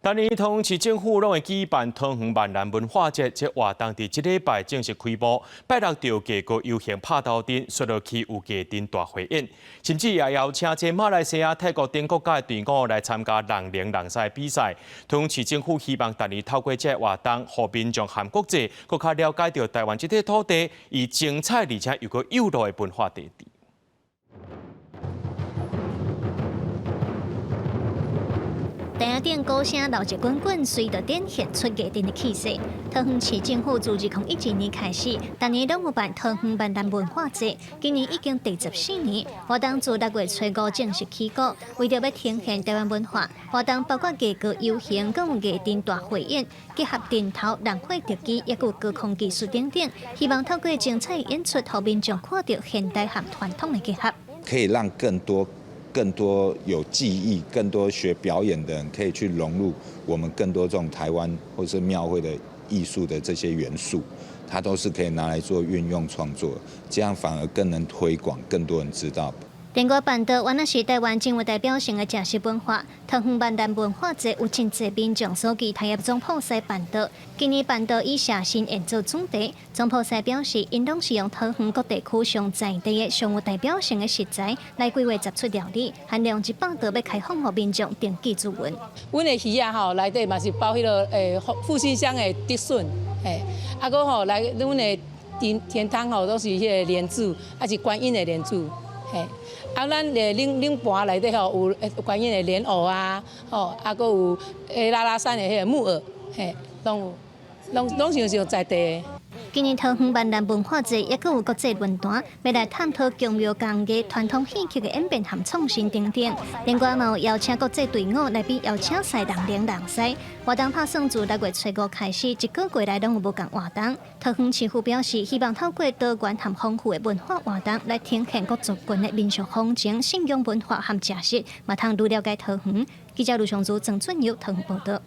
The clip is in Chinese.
今年桃园市政府拢会举办桃园万人文化节，这活动伫这礼拜正式开幕。拜六就加个游行拍头阵，雪落去有家丁大汇演，甚至也邀请这马来西亚、泰国等国家的队伍来参加人零人赛比赛。桃园市政府希望今年透过这活动，互民众和国际更加了解到台湾这块土地，以精彩而且又个有路的文化地址。 第一点高声闹热滚滚，随着展现出家丁的气势。桃园市政府自2011年开始，逐年拢有办桃园万人文化节，今年已经第14年。活动自6月初5正式起稿，为着要呈现台湾文化，活动包括艺歌、游行，更有家丁大汇演，结合电头、人会特技，也有高空技术等等。希望透过精彩演出，让民众看到现代和传统的结合，可以让更多有技艺、更多学表演的人可以去融入我们更多这种台湾或是庙会的艺术的这些元素，它都是可以拿来做运用创作，这样反而更能推广，更多人知道。 另外办的原来是台湾真有代表性的食食文化，桃园万人文化节有真侪民众所期待的总铺师办的。今年办的以写生演做主题，总铺师表示，因拢是用桃园各地区上在地的、上有代表性的食材来规划10出料理，含量100道要开放予民众登记注文。阮的鱼啊吼，内底嘛是包迄个富士乡的竹笋，啊个吼来阮的甜汤吼都是迄个莲子，啊是观音的莲子。 啊，咱的冷盘内底吼有观音的莲藕啊，吼，啊，搁有拉拉山的迄个木耳，拢像在地的。 今年桃园万人文化节也有国际论坛，要来探讨宫庙工艺、传统戏曲的演变和创新等等。另外嘛有邀请国际队伍来比邀请赛人零人赛。活动拍算自6月初5开始，1个月来拢有无共活动。桃园市府表示，希望透过多元和丰富的文化活动来呈现各族群的民俗风情、信仰文化和食食，嘛通愈了解桃园。记者卢尚祖、郑俊佑桃园报道。